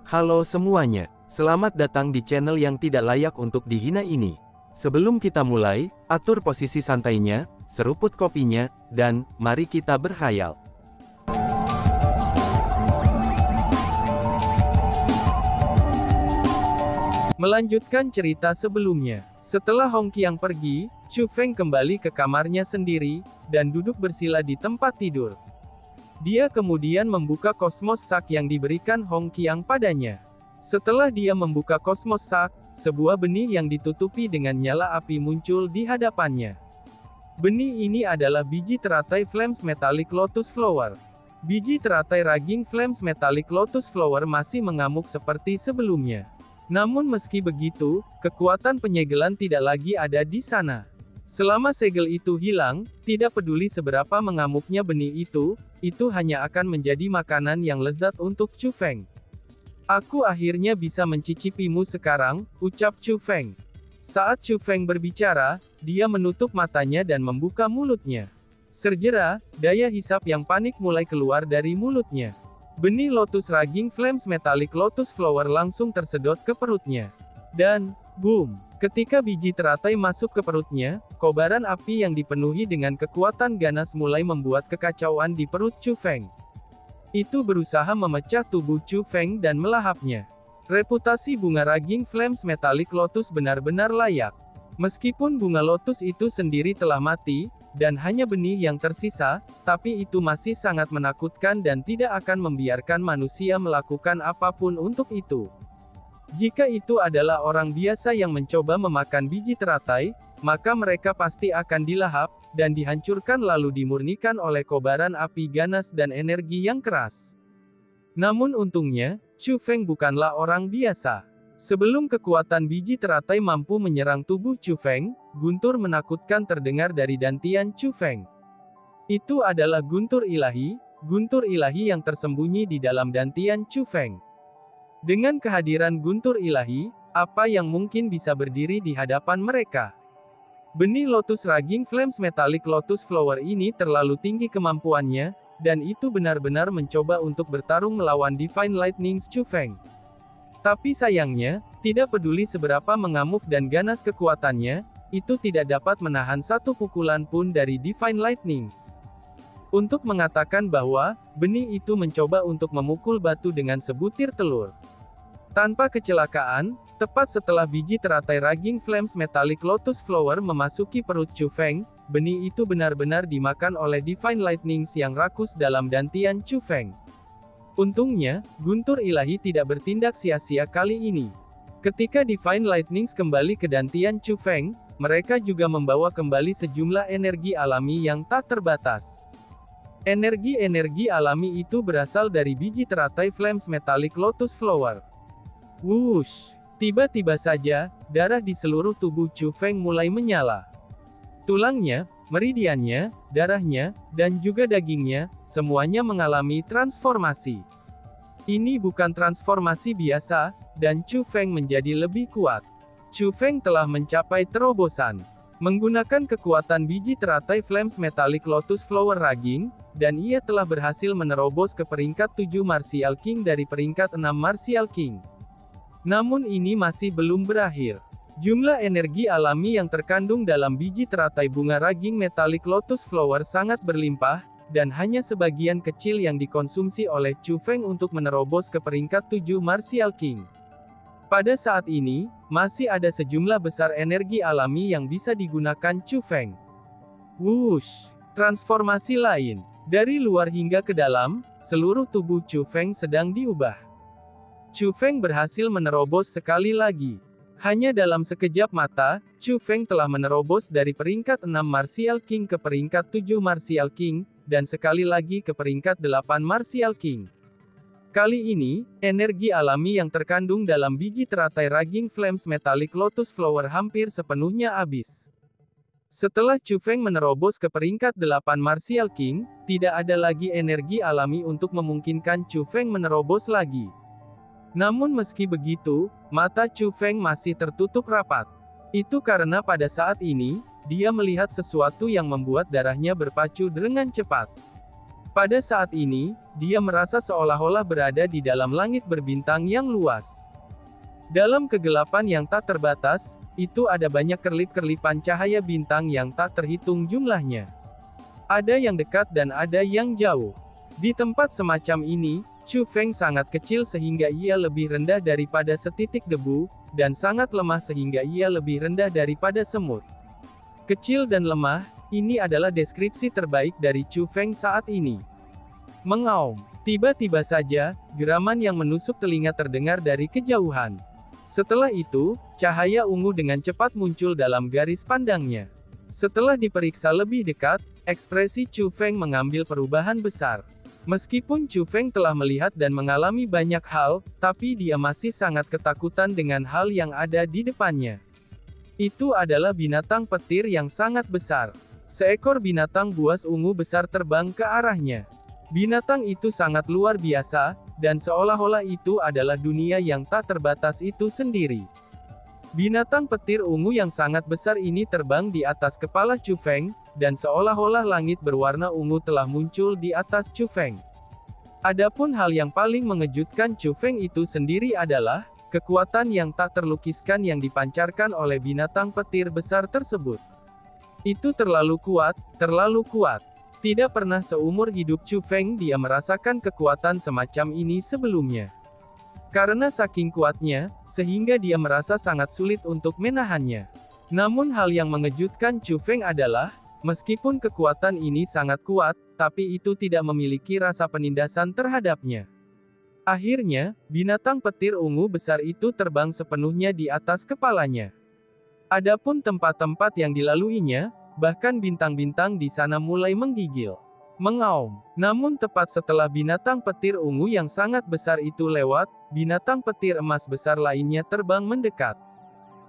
Halo semuanya, selamat datang di channel yang tidak layak untuk dihina ini. Sebelum kita mulai, atur posisi santainya, seruput kopinya, dan mari kita berkhayal. Melanjutkan cerita sebelumnya, setelah Hong Qiang pergi, Chu Feng kembali ke kamarnya sendiri, dan duduk bersila di tempat tidur. Dia kemudian membuka kosmos sak yang diberikan Hong Qiang padanya. Setelah dia membuka kosmos sak, sebuah benih yang ditutupi dengan nyala api muncul di hadapannya. Benih ini adalah biji teratai Flames Metallic Lotus Flower. Biji teratai Raging Flames Metallic Lotus Flower masih mengamuk seperti sebelumnya. Namun meski begitu, kekuatan penyegelan tidak lagi ada di sana. Selama segel itu hilang, tidak peduli seberapa mengamuknya benih itu hanya akan menjadi makanan yang lezat untuk Chu Feng. Aku akhirnya bisa mencicipimu sekarang, ucap Chu Feng. Saat Chu Feng berbicara, dia menutup matanya dan membuka mulutnya. Serjera, daya hisap yang panik mulai keluar dari mulutnya. Benih lotus Raging Flames Metallic Lotus Flower langsung tersedot ke perutnya. Dan, boom! Ketika biji teratai masuk ke perutnya, kobaran api yang dipenuhi dengan kekuatan ganas mulai membuat kekacauan di perut Chu Feng. Itu berusaha memecah tubuh Chu Feng dan melahapnya. Reputasi bunga Raging Flames Metallic Lotus benar-benar layak. Meskipun bunga lotus itu sendiri telah mati, dan hanya benih yang tersisa, tapi itu masih sangat menakutkan dan tidak akan membiarkan manusia melakukan apapun untuk itu. Jika itu adalah orang biasa yang mencoba memakan biji teratai, maka mereka pasti akan dilahap, dan dihancurkan lalu dimurnikan oleh kobaran api ganas dan energi yang keras. Namun untungnya, Chu Feng bukanlah orang biasa. Sebelum kekuatan biji teratai mampu menyerang tubuh Chu Feng, guntur menakutkan terdengar dari dantian Chu Feng. Itu adalah guntur ilahi yang tersembunyi di dalam dantian Chu Feng. Dengan kehadiran guntur ilahi, apa yang mungkin bisa berdiri di hadapan mereka? Benih lotus Raging Flames Metallic Lotus Flower ini terlalu tinggi kemampuannya, dan itu benar-benar mencoba untuk bertarung melawan Divine Lightning Chu Feng. Tapi sayangnya, tidak peduli seberapa mengamuk dan ganas kekuatannya, itu tidak dapat menahan satu pukulan pun dari Divine Lightning. Untuk mengatakan bahwa, benih itu mencoba untuk memukul batu dengan sebutir telur. Tanpa kecelakaan, tepat setelah biji teratai Raging Flames Metallic Lotus Flower memasuki perut Chu Feng, benih itu benar-benar dimakan oleh Divine Lightning yang rakus dalam dantian Chu Feng. Untungnya, guntur ilahi tidak bertindak sia-sia kali ini. Ketika Divine Lightning kembali ke dantian Chu Feng, mereka juga membawa kembali sejumlah energi alami yang tak terbatas. Energi-energi alami itu berasal dari biji teratai Flames Metallic Lotus Flower. Wush! Tiba-tiba saja, darah di seluruh tubuh Chu Feng mulai menyala. Tulangnya, meridiannya, darahnya, dan juga dagingnya, semuanya mengalami transformasi. Ini bukan transformasi biasa, dan Chu Feng menjadi lebih kuat. Chu Feng telah mencapai terobosan. Menggunakan kekuatan biji teratai Flames Metallic Lotus Flower Raging, dan ia telah berhasil menerobos ke peringkat 7 Martial King dari peringkat 6 Martial King. Namun ini masih belum berakhir. Jumlah energi alami yang terkandung dalam biji teratai bunga Raging Metallic Lotus Flower sangat berlimpah, dan hanya sebagian kecil yang dikonsumsi oleh Chu Feng untuk menerobos ke peringkat 7 Martial King. Pada saat ini, masih ada sejumlah besar energi alami yang bisa digunakan Chu Feng. Wush! Transformasi lain. Dari luar hingga ke dalam, seluruh tubuh Chu Feng sedang diubah. Chu Feng berhasil menerobos sekali lagi. Hanya dalam sekejap mata, Chu Feng telah menerobos dari peringkat 6 Martial King ke peringkat 7 Martial King, dan sekali lagi ke peringkat 8 Martial King. Kali ini, energi alami yang terkandung dalam biji teratai Raging Flames Metallic Lotus Flower hampir sepenuhnya habis. Setelah Chu Feng menerobos ke peringkat 8 Martial King, tidak ada lagi energi alami untuk memungkinkan Chu Feng menerobos lagi. Namun meski begitu, mata Chu Feng masih tertutup rapat. Itu karena pada saat ini, dia melihat sesuatu yang membuat darahnya berpacu dengan cepat. Pada saat ini, dia merasa seolah-olah berada di dalam langit berbintang yang luas. Dalam kegelapan yang tak terbatas, itu ada banyak kerlip-kerlipan cahaya bintang yang tak terhitung jumlahnya. Ada yang dekat dan ada yang jauh. Di tempat semacam ini, Chu Feng sangat kecil sehingga ia lebih rendah daripada setitik debu, dan sangat lemah sehingga ia lebih rendah daripada semut. Kecil dan lemah, ini adalah deskripsi terbaik dari Chu Feng saat ini. Mengaum. Tiba-tiba saja, geraman yang menusuk telinga terdengar dari kejauhan. Setelah itu, cahaya ungu dengan cepat muncul dalam garis pandangnya. Setelah diperiksa lebih dekat, ekspresi Chu Feng mengambil perubahan besar. Meskipun Chu Feng telah melihat dan mengalami banyak hal, tapi dia masih sangat ketakutan dengan hal yang ada di depannya. Itu adalah binatang petir yang sangat besar. Seekor binatang buas ungu besar terbang ke arahnya. Binatang itu sangat luar biasa, dan seolah-olah itu adalah dunia yang tak terbatas itu sendiri. Binatang petir ungu yang sangat besar ini terbang di atas kepala Chu Feng, dan seolah-olah langit berwarna ungu telah muncul di atas Chu Feng. Adapun hal yang paling mengejutkan Chu Feng itu sendiri adalah, kekuatan yang tak terlukiskan yang dipancarkan oleh binatang petir besar tersebut. Itu terlalu kuat, terlalu kuat. Tidak pernah seumur hidup Chu Feng dia merasakan kekuatan semacam ini sebelumnya. Karena saking kuatnya, sehingga dia merasa sangat sulit untuk menahannya. Namun hal yang mengejutkan Chu Feng adalah, meskipun kekuatan ini sangat kuat, tapi itu tidak memiliki rasa penindasan terhadapnya. Akhirnya, binatang petir ungu besar itu terbang sepenuhnya di atas kepalanya. Adapun tempat-tempat yang dilaluinya, bahkan bintang-bintang di sana mulai menggigil. Mengaum. Namun tepat setelah binatang petir ungu yang sangat besar itu lewat, binatang petir emas besar lainnya terbang mendekat.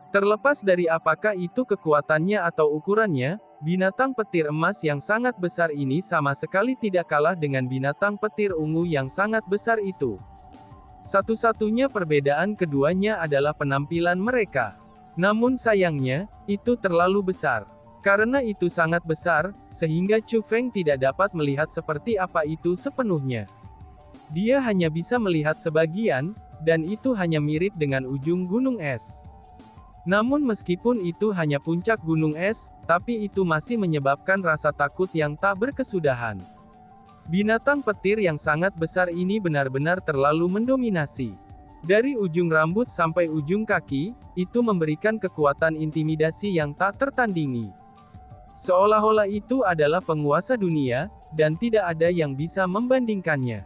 Terlepas dari apakah itu kekuatannya atau ukurannya, binatang petir emas yang sangat besar ini sama sekali tidak kalah dengan binatang petir ungu yang sangat besar itu. Satu-satunya perbedaan keduanya adalah penampilan mereka. Namun sayangnya, itu terlalu besar. Karena itu sangat besar, sehingga Chu Feng tidak dapat melihat seperti apa itu sepenuhnya. Dia hanya bisa melihat sebagian, dan itu hanya mirip dengan ujung gunung es. Namun meskipun itu hanya puncak gunung es, tapi itu masih menyebabkan rasa takut yang tak berkesudahan. Binatang petir yang sangat besar ini benar-benar terlalu mendominasi. Dari ujung rambut sampai ujung kaki, itu memberikan kekuatan intimidasi yang tak tertandingi. Seolah-olah itu adalah penguasa dunia, dan tidak ada yang bisa membandingkannya.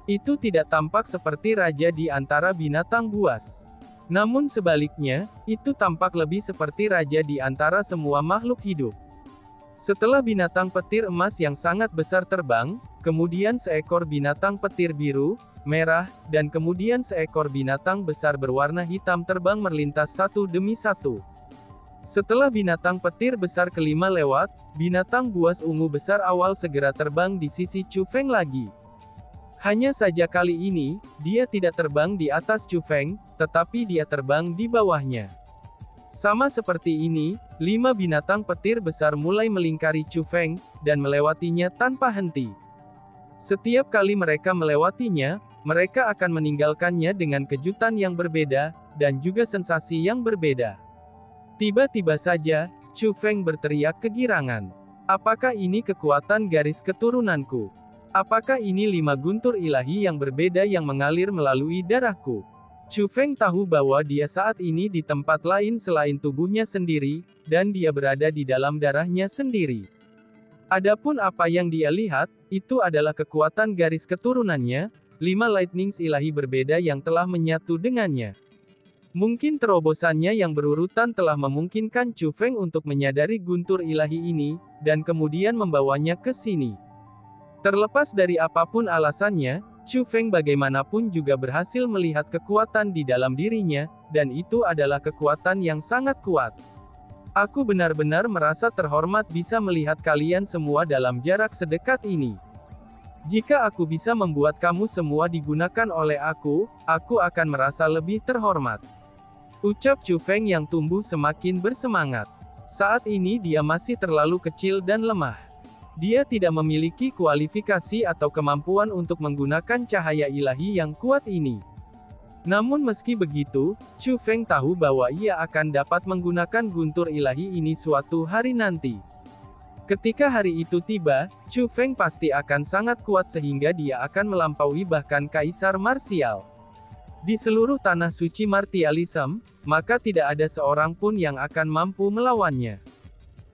Itu tidak tampak seperti raja di antara binatang buas. Namun sebaliknya, itu tampak lebih seperti raja di antara semua makhluk hidup. Setelah binatang petir emas yang sangat besar terbang, kemudian seekor binatang petir biru, merah, dan kemudian seekor binatang besar berwarna hitam terbang melintas satu demi satu. Setelah binatang petir besar kelima lewat, binatang buas ungu besar awal segera terbang di sisi Chu Feng lagi. Hanya saja kali ini, dia tidak terbang di atas Chu Feng, tetapi dia terbang di bawahnya. Sama seperti ini, 5 binatang petir besar mulai melingkari Chu Feng, dan melewatinya tanpa henti. Setiap kali mereka melewatinya, mereka akan meninggalkannya dengan kejutan yang berbeda, dan juga sensasi yang berbeda. Tiba-tiba saja, Chu Feng berteriak kegirangan. Apakah ini kekuatan garis keturunanku? Apakah ini 5 guntur ilahi yang berbeda yang mengalir melalui darahku? Chu Feng tahu bahwa dia saat ini di tempat lain selain tubuhnya sendiri, dan dia berada di dalam darahnya sendiri. Adapun apa yang dia lihat, itu adalah kekuatan garis keturunannya, 5 lightnings ilahi berbeda yang telah menyatu dengannya. Mungkin terobosannya yang berurutan telah memungkinkan Chu Feng untuk menyadari guntur ilahi ini, dan kemudian membawanya ke sini. Terlepas dari apapun alasannya, Chu Feng bagaimanapun juga berhasil melihat kekuatan di dalam dirinya, dan itu adalah kekuatan yang sangat kuat. Aku benar-benar merasa terhormat bisa melihat kalian semua dalam jarak sedekat ini. Jika aku bisa membuat kamu semua digunakan oleh aku akan merasa lebih terhormat. Ucap Chu Feng yang tumbuh semakin bersemangat. Saat ini dia masih terlalu kecil dan lemah. Dia tidak memiliki kualifikasi atau kemampuan untuk menggunakan cahaya ilahi yang kuat ini. Namun meski begitu, Chu Feng tahu bahwa ia akan dapat menggunakan guntur ilahi ini suatu hari nanti. Ketika hari itu tiba, Chu Feng pasti akan sangat kuat sehingga dia akan melampaui bahkan Kaisar Marsial. Di seluruh tanah suci martialism, maka tidak ada seorang pun yang akan mampu melawannya.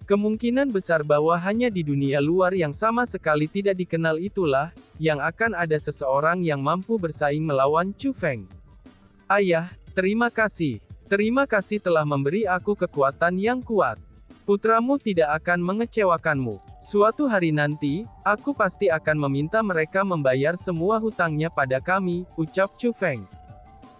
Kemungkinan besar bahwa hanya di dunia luar yang sama sekali tidak dikenal itulah, yang akan ada seseorang yang mampu bersaing melawan Chu Feng. Ayah, terima kasih. Terima kasih telah memberi aku kekuatan yang kuat. Putramu tidak akan mengecewakanmu. Suatu hari nanti, aku pasti akan meminta mereka membayar semua hutangnya pada kami, ucap Chu Feng.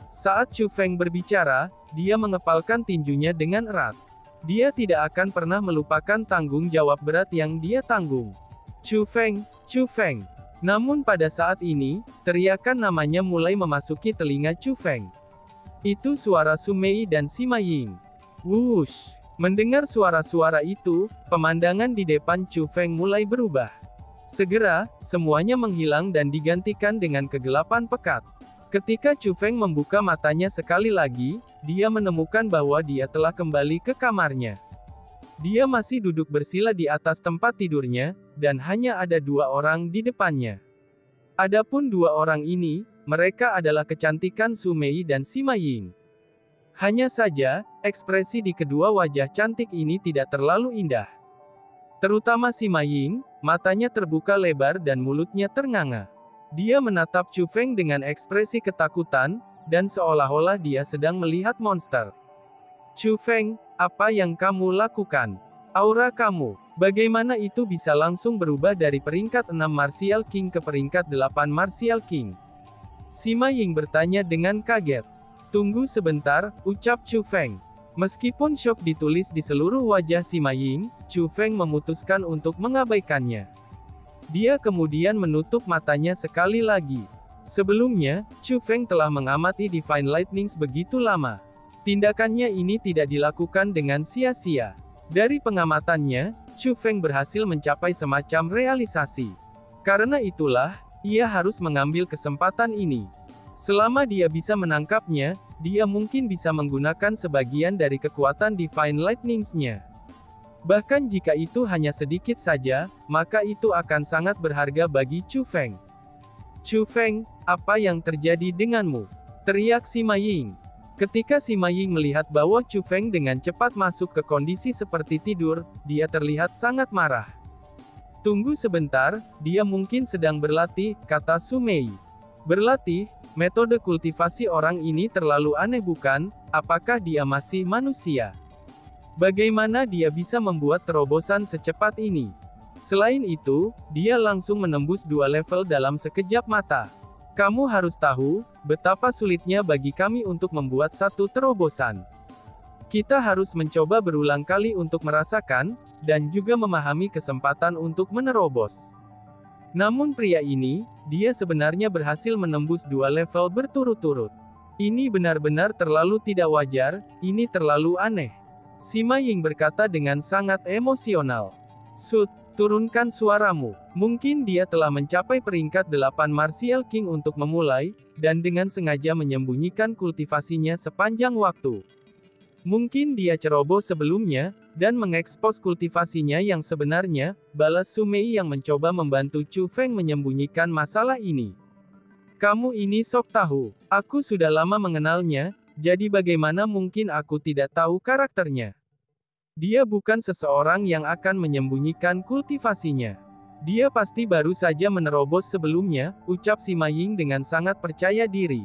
Saat Chu Feng berbicara, dia mengepalkan tinjunya dengan erat. Dia tidak akan pernah melupakan tanggung jawab berat yang dia tanggung. Chu Feng, Chu Feng. Namun pada saat ini, teriakan namanya mulai memasuki telinga Chu Feng. Itu suara Su Mei dan Sima Ying. Wush! Mendengar suara-suara itu, pemandangan di depan Chu Feng mulai berubah. Segera, semuanya menghilang dan digantikan dengan kegelapan pekat. Ketika Chu Feng membuka matanya sekali lagi, dia menemukan bahwa dia telah kembali ke kamarnya. Dia masih duduk bersila di atas tempat tidurnya, dan hanya ada dua orang di depannya. Adapun dua orang ini, mereka adalah kecantikan Su Mei dan Sima Ying. Hanya saja, ekspresi di kedua wajah cantik ini tidak terlalu indah. Terutama Sima Ying, matanya terbuka lebar dan mulutnya ternganga. Dia menatap Chu Feng dengan ekspresi ketakutan, dan seolah-olah dia sedang melihat monster. Chu Feng, apa yang kamu lakukan? Aura kamu, bagaimana itu bisa langsung berubah dari peringkat 6 Martial King ke peringkat 8 Martial King? Sima Ying bertanya dengan kaget. Tunggu sebentar, ucap Chu Feng. Meskipun syok ditulis di seluruh wajah Sima Ying, Chu Feng memutuskan untuk mengabaikannya. Dia kemudian menutup matanya sekali lagi. Sebelumnya, Chu Feng telah mengamati Divine Lightnings begitu lama. Tindakannya ini tidak dilakukan dengan sia-sia. Dari pengamatannya, Chu Feng berhasil mencapai semacam realisasi. Karena itulah, ia harus mengambil kesempatan ini. Selama dia bisa menangkapnya, dia mungkin bisa menggunakan sebagian dari kekuatan Divine Lightnings-nya. Bahkan jika itu hanya sedikit saja, maka itu akan sangat berharga bagi Chu Feng. Chu Feng, apa yang terjadi denganmu? Teriak Sima Ying. Ketika Sima Ying melihat bahwa Chu Feng dengan cepat masuk ke kondisi seperti tidur, dia terlihat sangat marah. Tunggu sebentar, dia mungkin sedang berlatih, kata Su Mei. Berlatih? Metode kultivasi orang ini terlalu aneh bukan? Apakah dia masih manusia? Bagaimana dia bisa membuat terobosan secepat ini? Selain itu, dia langsung menembus 2 level dalam sekejap mata. Kamu harus tahu, betapa sulitnya bagi kami untuk membuat satu terobosan. Kita harus mencoba berulang kali untuk merasakan, dan juga memahami kesempatan untuk menerobos. Namun pria ini, dia sebenarnya berhasil menembus 2 level berturut-turut. Ini benar-benar terlalu tidak wajar, ini terlalu aneh. Sima Ying berkata dengan sangat emosional. Sud, turunkan suaramu. Mungkin dia telah mencapai peringkat 8 Martial King untuk memulai, dan dengan sengaja menyembunyikan kultivasinya sepanjang waktu. Mungkin dia ceroboh sebelumnya, dan mengekspos kultivasinya yang sebenarnya, balas Su Mei yang mencoba membantu Chu Feng menyembunyikan masalah ini. Kamu ini sok tahu, aku sudah lama mengenalnya, jadi bagaimana mungkin aku tidak tahu karakternya? Dia bukan seseorang yang akan menyembunyikan kultivasinya. Dia pasti baru saja menerobos sebelumnya, ucap Sima Ying dengan sangat percaya diri.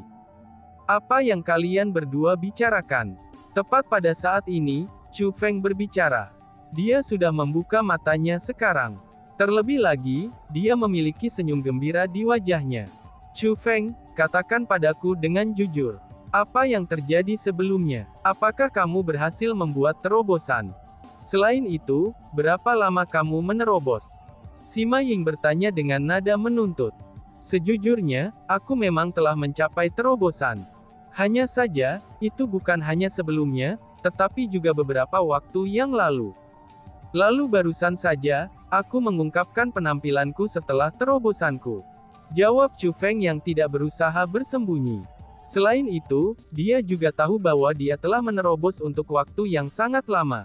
Apa yang kalian berdua bicarakan? Tepat pada saat ini, Chu Feng berbicara. Dia sudah membuka matanya sekarang. Terlebih lagi, dia memiliki senyum gembira di wajahnya. Chu Feng, katakan padaku dengan jujur. Apa yang terjadi sebelumnya? Apakah kamu berhasil membuat terobosan? Selain itu, berapa lama kamu menerobos? Sima Ying bertanya dengan nada menuntut. Sejujurnya, aku memang telah mencapai terobosan. Hanya saja, itu bukan hanya sebelumnya, tetapi juga beberapa waktu yang lalu. Lalu barusan saja, Aku mengungkapkan penampilanku setelah terobosanku. Jawab Chu Feng yang tidak berusaha bersembunyi. Selain itu, dia juga tahu bahwa dia telah menerobos untuk waktu yang sangat lama.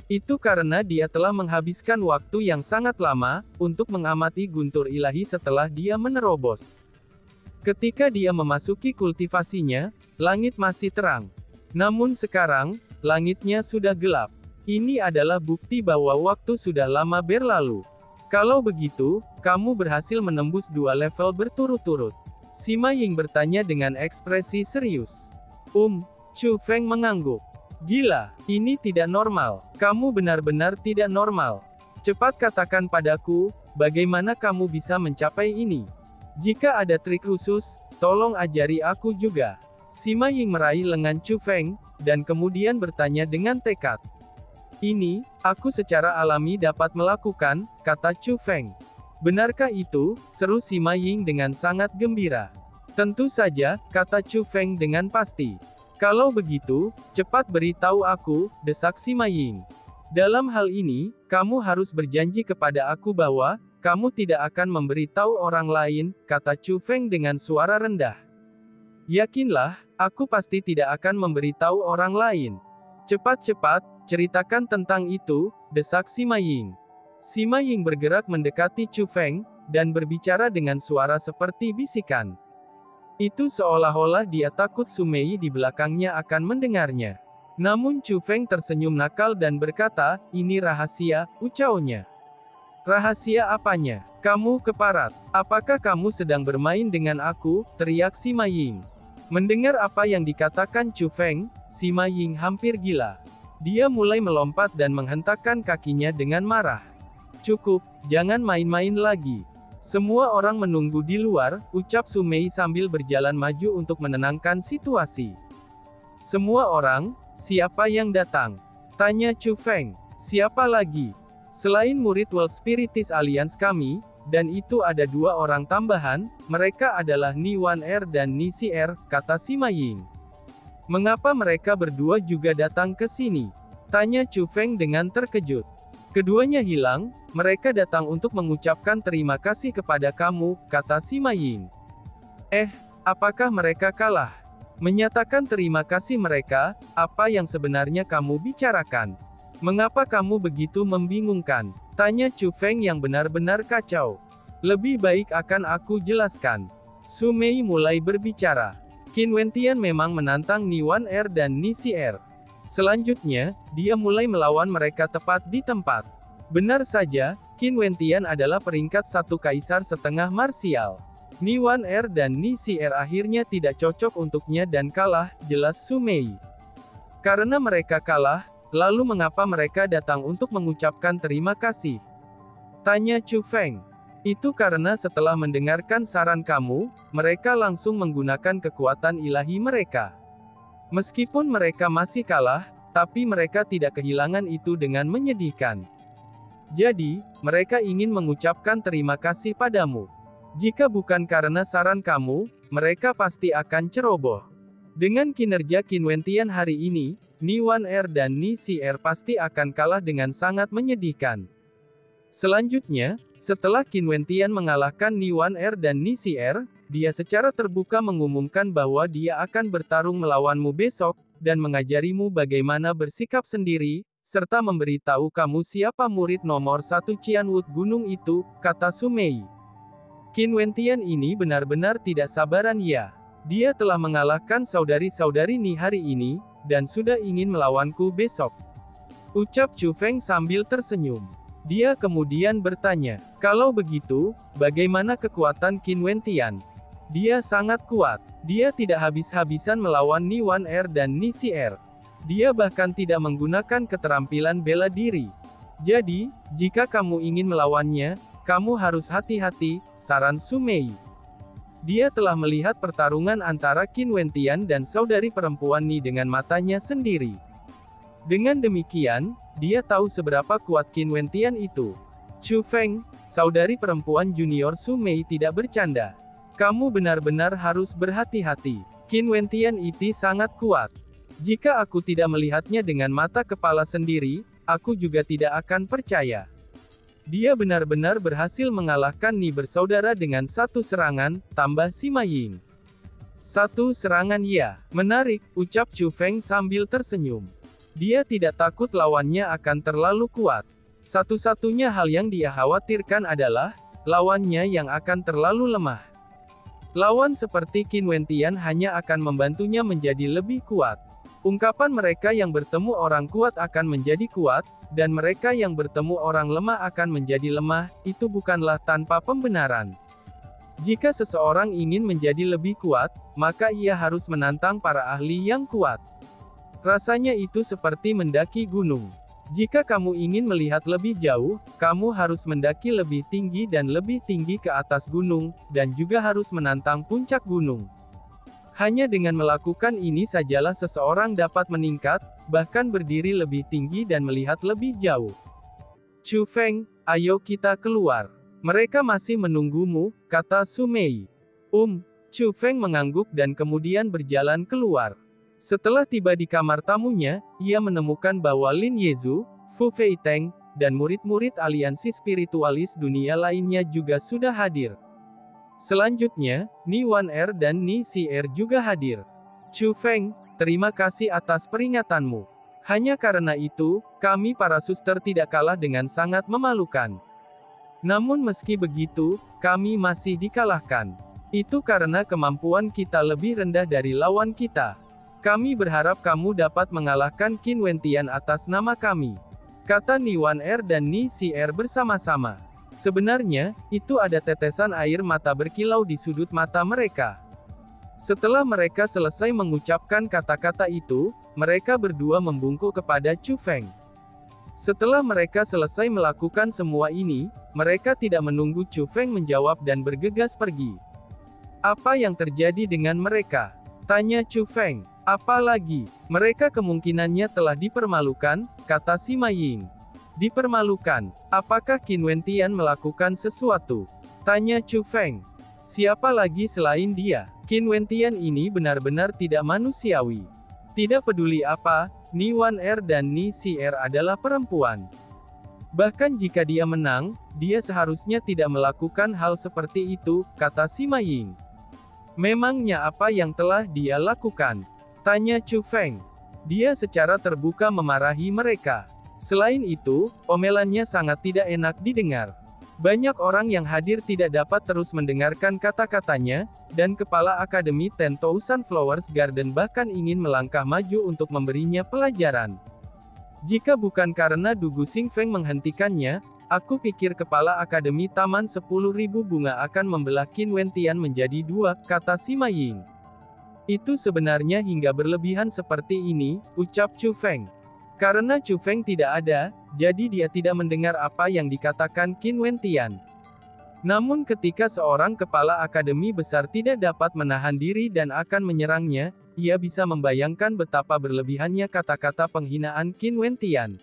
Itu karena dia telah menghabiskan waktu yang sangat lama untuk mengamati guntur ilahi setelah dia menerobos. Ketika dia memasuki kultivasinya, langit masih terang. Namun sekarang, langitnya sudah gelap. Ini adalah bukti bahwa waktu sudah lama berlalu. Kalau begitu, kamu berhasil menembus 2 level berturut-turut. Sima Ying bertanya dengan ekspresi serius. Chu Feng mengangguk. Gila, ini tidak normal. Kamu benar-benar tidak normal. Cepat katakan padaku, bagaimana kamu bisa mencapai ini? Jika ada trik khusus, tolong ajari aku juga. Sima Ying meraih lengan Chu Feng, dan kemudian bertanya dengan tekad. Ini, aku secara alami dapat melakukan, kata Chu Feng. Benarkah itu? Seru Sima Ying dengan sangat gembira. Tentu saja, kata Chu Feng dengan pasti. Kalau begitu, cepat beritahu aku, desak Sima Ying. Dalam hal ini, kamu harus berjanji kepada aku bahwa, kamu tidak akan memberitahu orang lain, kata Chu Feng dengan suara rendah. Yakinlah, aku pasti tidak akan memberitahu orang lain. Cepat-cepat, ceritakan tentang itu, desak Sima Ying. Sima Ying bergerak mendekati Chu Feng, dan berbicara dengan suara seperti bisikan. Itu seolah-olah dia takut Su Mei di belakangnya akan mendengarnya. Namun Chu Feng tersenyum nakal dan berkata, ini rahasia, ucapnya. Rahasia apanya? Kamu keparat. Apakah kamu sedang bermain dengan aku? Teriak Sima Ying. Mendengar apa yang dikatakan Chu Feng, Sima Ying hampir gila. Dia mulai melompat dan menghentakkan kakinya dengan marah. Cukup, jangan main-main lagi. Semua orang menunggu di luar, ucap Su Mei sambil berjalan maju untuk menenangkan situasi. Semua orang, siapa yang datang? Tanya Chu Feng. Siapa lagi? Selain murid World Spiritist Alliance kami, dan itu ada 2 orang tambahan, mereka adalah Ni Wan Er dan Ni Si Er, kata Sima Ying. Mengapa mereka berdua juga datang ke sini? Tanya Chu Feng dengan terkejut. Keduanya hilang, mereka datang untuk mengucapkan terima kasih kepada kamu, kata Sima Ying. Apakah mereka kalah? Menyatakan terima kasih mereka, apa yang sebenarnya kamu bicarakan? Mengapa kamu begitu membingungkan? Tanya Chu Feng yang benar-benar kacau. Lebih baik akan aku jelaskan. Su Mei mulai berbicara. Qin Wentian memang menantang Ni Wan Er dan Ni Si Er. Selanjutnya, dia mulai melawan mereka tepat di tempat. Benar saja, Qin Wentian adalah peringkat 1 kaisar setengah marsial. Ni Wan Er dan Ni Si Er akhirnya tidak cocok untuknya dan kalah, jelas Su Mei. Karena mereka kalah, lalu mengapa mereka datang untuk mengucapkan terima kasih? Tanya Chu Feng. Itu karena setelah mendengarkan saran kamu, mereka langsung menggunakan kekuatan ilahi mereka. Meskipun mereka masih kalah, tapi mereka tidak kehilangan itu dengan menyedihkan. Jadi, mereka ingin mengucapkan terima kasih padamu. Jika bukan karena saran kamu, mereka pasti akan ceroboh. Dengan kinerja Qin Wentian hari ini, Ni Wan Er dan Ni Si Er pasti akan kalah dengan sangat menyedihkan. Selanjutnya, setelah Qin Wentian mengalahkan Ni Wan Er dan Ni Si Er, dia secara terbuka mengumumkan bahwa dia akan bertarung melawanmu besok, dan mengajarimu bagaimana bersikap sendiri, serta memberitahu kamu siapa murid nomor 1 Qianwood Gunung itu, kata Su Mei. Qin Wentian ini benar-benar tidak sabaran ya. Dia telah mengalahkan saudari-saudari Ni hari ini, dan sudah ingin melawanku besok. Ucap Chu Feng sambil tersenyum. Dia kemudian bertanya, kalau begitu, bagaimana kekuatan Qin Wentian? Dia sangat kuat. Dia tidak habis-habisan melawan Ni Wan Er dan Ni Si Er. Dia bahkan tidak menggunakan keterampilan bela diri. Jadi, jika kamu ingin melawannya, kamu harus hati-hati, saran Su Mei. Dia telah melihat pertarungan antara Qin Wentian dan saudari perempuan Ni dengan matanya sendiri. Dengan demikian, dia tahu seberapa kuat Qin Wentian itu. Chu Feng, saudari perempuan junior Su Mei tidak bercanda. Kamu benar-benar harus berhati-hati. Qin Wentian itu sangat kuat. Jika aku tidak melihatnya dengan mata kepala sendiri, aku juga tidak akan percaya. Dia benar-benar berhasil mengalahkan Ni bersaudara dengan satu serangan, tambah Sima Ying. Satu serangan ya. Menarik, ucap Chu Feng sambil tersenyum. Dia tidak takut lawannya akan terlalu kuat. Satu-satunya hal yang dia khawatirkan adalah, lawannya yang akan terlalu lemah. Lawan seperti Qin Wentian hanya akan membantunya menjadi lebih kuat. Ungkapan mereka yang bertemu orang kuat akan menjadi kuat, dan mereka yang bertemu orang lemah akan menjadi lemah, itu bukanlah tanpa pembenaran. Jika seseorang ingin menjadi lebih kuat, maka ia harus menantang para ahli yang kuat. Rasanya itu seperti mendaki gunung. Jika kamu ingin melihat lebih jauh, kamu harus mendaki lebih tinggi dan lebih tinggi ke atas gunung, dan juga harus menantang puncak gunung. Hanya dengan melakukan ini sajalah seseorang dapat meningkat, bahkan berdiri lebih tinggi dan melihat lebih jauh. Chu Feng, ayo kita keluar. Mereka masih menunggumu, kata Su Mei. Chu Feng mengangguk dan kemudian berjalan keluar. Setelah tiba di kamar tamunya, ia menemukan bahwa Lin Yezu, Fu Feiteng, dan murid-murid aliansi spiritualis dunia lainnya juga sudah hadir. Selanjutnya, Ni Wan-er dan Ni Si-er juga hadir. Chu Feng, terima kasih atas peringatanmu. Hanya karena itu, kami para suster tidak kalah dengan sangat memalukan. Namun meski begitu, kami masih dikalahkan. Itu karena kemampuan kita lebih rendah dari lawan kita. Kami berharap kamu dapat mengalahkan Qin Wentian atas nama kami. Kata Ni Wan-er dan Ni Si-er bersama-sama. Sebenarnya, itu ada tetesan air mata berkilau di sudut mata mereka. Setelah mereka selesai mengucapkan kata-kata itu, mereka berdua membungkuk kepada Chu Feng. Setelah mereka selesai melakukan semua ini, mereka tidak menunggu Chu Feng menjawab dan bergegas pergi. Apa yang terjadi dengan mereka? Tanya Chu Feng. Apa lagi? Mereka kemungkinannya telah dipermalukan, kata Sima Ying. Dipermalukan. Apakah Qin Wentian melakukan sesuatu? Tanya Chu Feng. Siapa lagi selain dia? Qin Wentian ini benar-benar tidak manusiawi. Tidak peduli apa, Ni Wan-er dan Ni Si-er adalah perempuan. Bahkan jika dia menang, dia seharusnya tidak melakukan hal seperti itu, kata Sima Ying. Memangnya apa yang telah dia lakukan? Tanya Chu Feng. Dia secara terbuka memarahi mereka. Selain itu, omelannya sangat tidak enak didengar. Banyak orang yang hadir tidak dapat terus mendengarkan kata-katanya, dan Kepala Akademi 10,000 Flowers Garden bahkan ingin melangkah maju untuk memberinya pelajaran. Jika bukan karena Du Guxing Feng menghentikannya, aku pikir Kepala Akademi Taman 10.000 Bunga akan membelah Qin Wentian menjadi dua, kata Sima Ying. Itu sebenarnya hingga berlebihan seperti ini, ucap Chu Feng. Karena Chu Feng tidak ada, jadi dia tidak mendengar apa yang dikatakan Qin Wentian. Namun ketika seorang kepala akademi besar tidak dapat menahan diri dan akan menyerangnya, ia bisa membayangkan betapa berlebihannya kata-kata penghinaan Qin Wentian.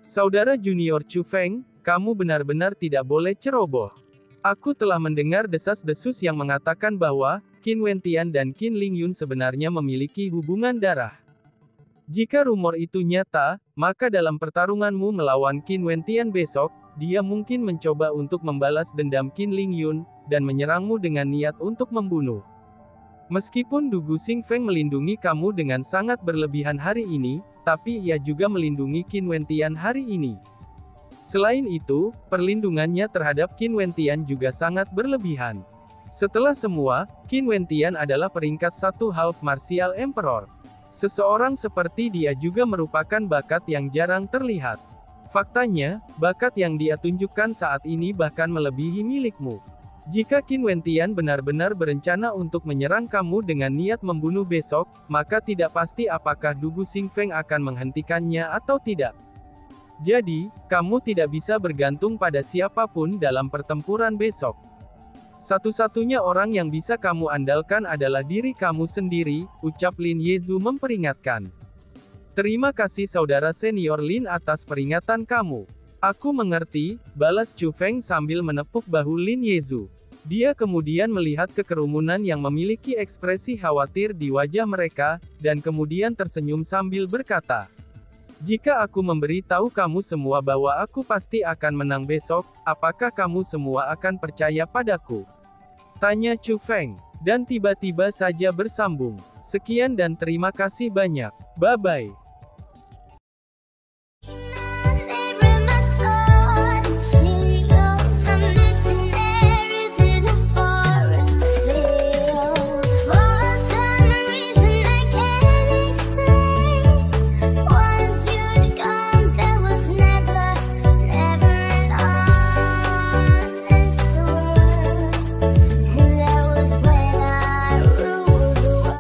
Saudara junior Chu Feng, kamu benar-benar tidak boleh ceroboh. Aku telah mendengar desas-desus yang mengatakan bahwa Qin Wentian dan Qin Lingyun sebenarnya memiliki hubungan darah. Jika rumor itu nyata, maka dalam pertarunganmu melawan Qin Wentian besok, dia mungkin mencoba untuk membalas dendam Qin Lingyun, dan menyerangmu dengan niat untuk membunuh. Meskipun Du Guxing Feng melindungi kamu dengan sangat berlebihan hari ini, tapi ia juga melindungi Qin Wentian hari ini. Selain itu, perlindungannya terhadap Qin Wentian juga sangat berlebihan. Setelah semua, Qin Wentian adalah peringkat 1 Half Martial Emperor. Seseorang seperti dia juga merupakan bakat yang jarang terlihat. Faktanya, bakat yang dia tunjukkan saat ini bahkan melebihi milikmu. Jika Qin Wentian benar-benar berencana untuk menyerang kamu dengan niat membunuh besok, maka tidak pasti apakah Du Guxing Feng akan menghentikannya atau tidak. Jadi, kamu tidak bisa bergantung pada siapapun dalam pertempuran besok. Satu-satunya orang yang bisa kamu andalkan adalah diri kamu sendiri, ucap Lin Yezu memperingatkan. Terima kasih saudara senior Lin atas peringatan kamu. Aku mengerti, balas Chu Feng sambil menepuk bahu Lin Yezu. Dia kemudian melihat ke kerumunan yang memiliki ekspresi khawatir di wajah mereka, dan kemudian tersenyum sambil berkata, Jika aku memberi tahu kamu semua bahwa aku pasti akan menang besok, apakah kamu semua akan percaya padaku? Tanya Chu Feng. Dan tiba-tiba saja bersambung. Sekian dan terima kasih banyak. Bye-bye.